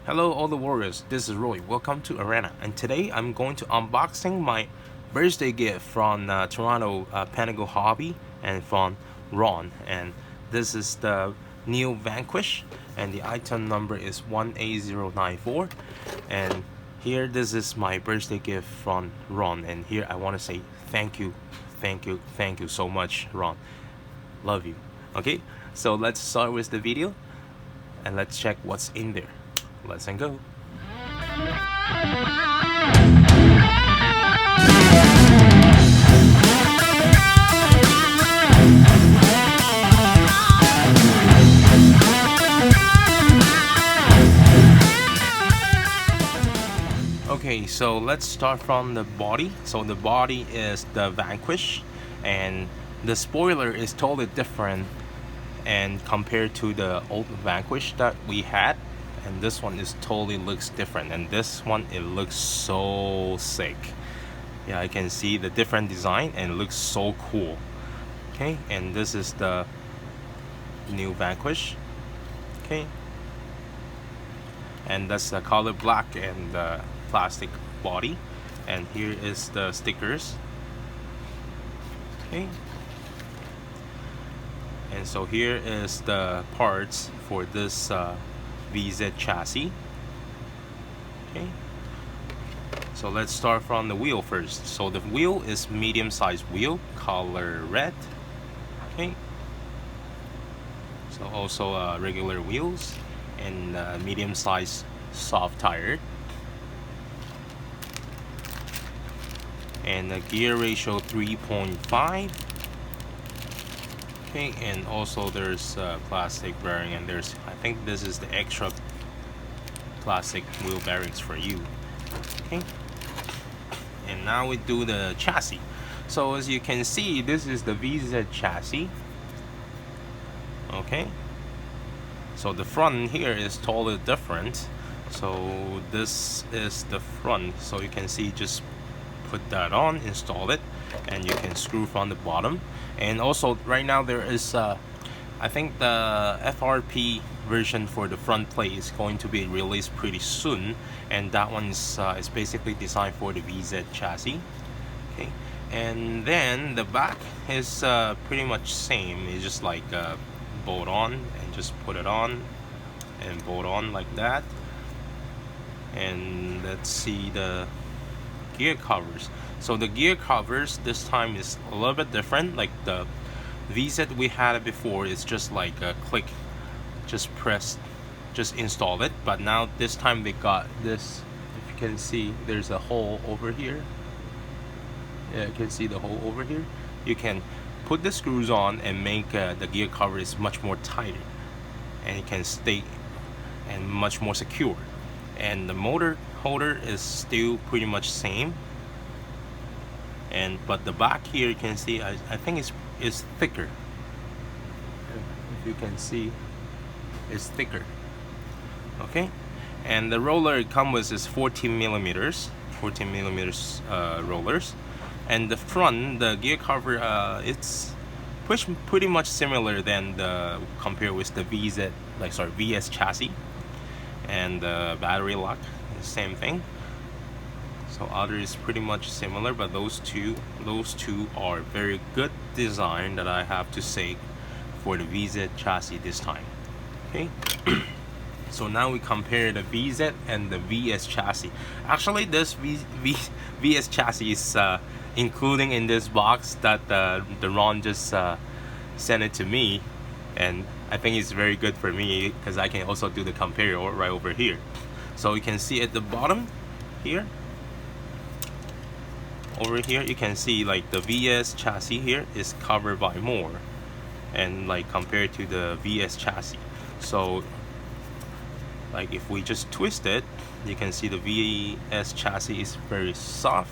Hello all the warriors, this is Roy. Welcome to Arena, and today I'm going to unboxing my birthday gift from Toronto Pentagon Hobby and from Ron. And this is the Neo-Vqs, and the item number is 18094. And here, this is my birthday gift from Ron, and here I want to say thank you so much, Ron. Love you. Okay, so let's start with the video and let's check what's in there. Let's go. Okay, so let's start from the body. So the body is the Vanquish, and the spoiler is totally different and compared to the old Vanquish that we had. And this one is totally looks different, and this one it looks so sick. Yeah, I can see the different design and it looks so cool. Okay, and this is the new Vanquish. Okay, and that's the color black and the plastic body, and here is the stickers. Okay, and so here is the parts for this VZ chassis. Okay, so let's start from the wheel first. So the wheel is medium-sized wheel, color red. Okay, so also regular wheels and medium-sized soft tire, and the gear ratio 3.5. Okay, and also there's plastic bearing, and there's, I think this is the extra plastic wheel bearings for you. Okay, and now we do the chassis. So as you can see, this is the VZ chassis. Okay, so the front here is totally different. So this is the front, so you can see, just put that on, install it, and you can screw from the bottom. And also right now there is I think the FRP version for the front plate is going to be released pretty soon, and that one is basically designed for the VZ chassis. Okay, and then the back is pretty much same. It's just like bolt on and just put it on and bolt on like that. And let's see the gear covers. So the gear covers this time is a little bit different. Like the VZ we had it before, it's just like a click, just press, just install it. But now this time they got this, if you can see, there's a hole over here. Yeah, you can see the hole over here. You can put the screws on and make the gear cover is much more tighter, and it can stay and much more secure. And the motor holder is still pretty much same, and but the back here you can see, I think it's thicker. If you can see, it's thicker. Okay, and the roller it comes with is 14 millimeters rollers. And the front, the gear cover, it's pretty much similar than the compared with the VS chassis. And the battery lock, same thing. So other is pretty much similar, but those two are very good design that I have to say for the VZ chassis this time. Okay, so now we compare the VZ and the VS chassis. Actually, this VS chassis is including in this box that the Ron just sent it to me, and I think it's very good for me because I can also do the compare right over here. So you can see at the bottom here, over here, you can see like the VS chassis here is covered by more, and like compared to the VS chassis. So like if we just twist it, you can see the VS chassis is very soft,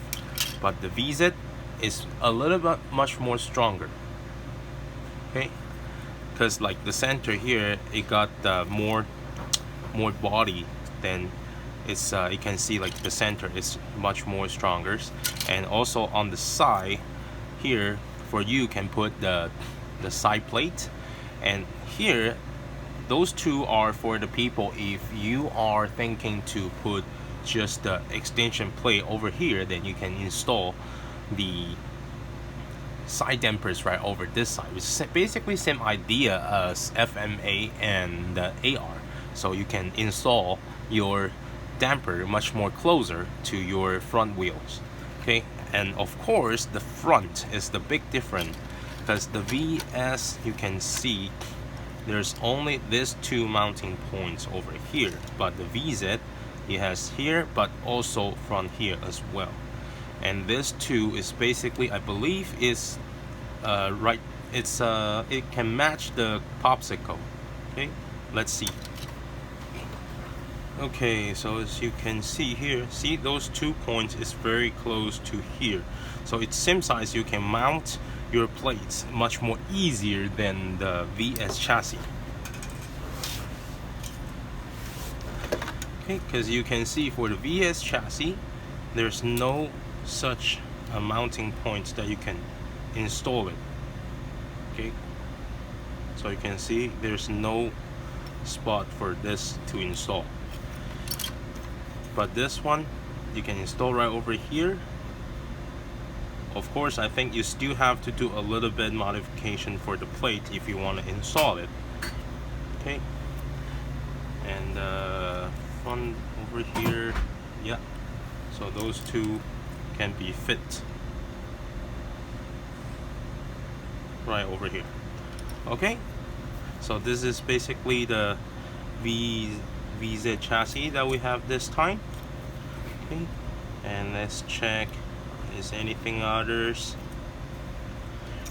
but the VZ is a little bit much more stronger. Okay, because like the center here, it got more body than it's you can see like the center is much more stronger. And also on the side here, for you can put the side plate, and here those two are for the people if you are thinking to put just the extension plate over here, then you can install the side dampers right over this side, which is basically same idea as FMA and AR. So you can install your damper much more closer to your front wheels. Okay, and of course the front is the big difference, because the VS, you can see there's only these two mounting points over here, but the VZ, it has here but also front here as well. And this two is basically, I believe, is right, it's it can match the popsicle. Okay, let's see. Okay, so as you can see here, see those 2 points is very close to here, so it's same size. You can mount your plates much more easier than the VS chassis. Okay, because you can see for the VS chassis, there's no such mounting points that you can install it. Okay, so you can see there's no spot for this to install, but this one you can install right over here. Of course, I think you still have to do a little bit modification for the plate if you want to install it. Okay, and front over here, yeah, so those two can be fit right over here. Okay, so this is basically the VZ chassis that we have this time. Okay, and let's check is anything others.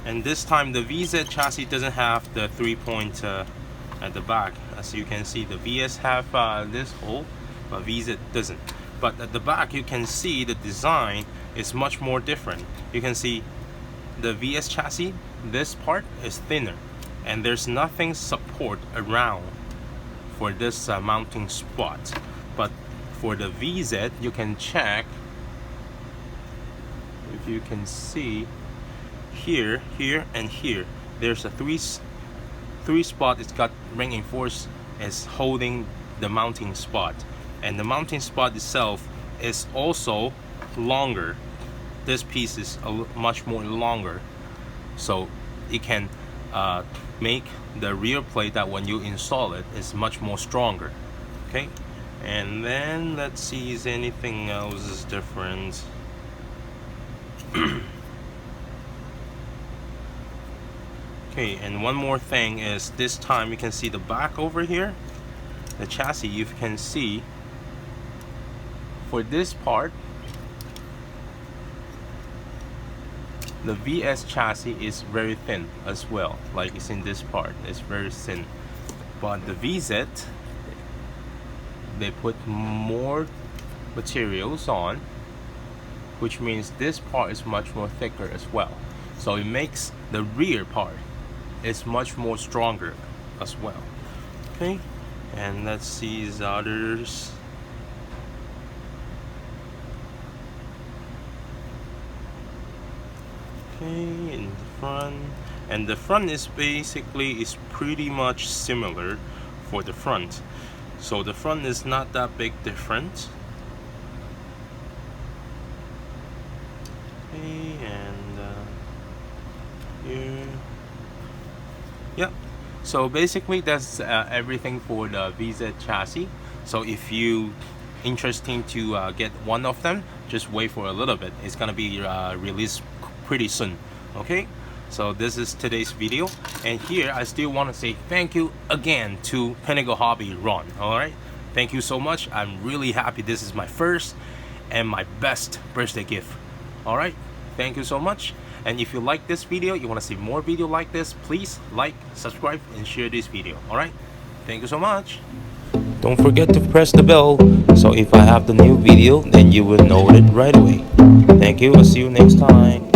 And this time the VZ chassis doesn't have the 3-point at the back. As you can see, the VS have this hole, but VZ doesn't. But at the back you can see the design is much more different. You can see the VS chassis, this part is thinner and there's nothing support around for this mounting spot. But for the VZ, you can check, if you can see here, here and here, there's a three spot. It's got reinforced as holding the mounting spot, and the mounting spot itself is also longer. This piece is much more longer, so it can make the rear plate that when you install it is much more stronger. Okay, and then let's see, is anything else is different. Okay, and one more thing is this time you can see the back over here, the chassis. You can see for this part, the VS chassis is very thin as well, like it's in this part, it's very thin. But the VZ, they put more materials on, which means this part is much more thicker as well. So it makes the rear part is much more stronger as well. Okay, and let's see the others. Okay, in the front, and the front is basically is pretty much similar for the front. So the front is not that big different. Okay, and here, yeah. So basically that's everything for the VZ chassis. So if you interested to get one of them, just wait for a little bit. It's gonna be released pretty soon. Okay, so this is today's video, and here I still want to say thank you again to Pinnacle Hobby Ron. All right, thank you so much. I'm really happy. This is my first and my best birthday gift. All right, thank you so much. And if you like this video, you want to see more video like this, please like, subscribe and share this video. All right, thank you so much. Don't forget to press the bell, so if I have the new video, then you will know it right away. Thank you. I'll see you next time.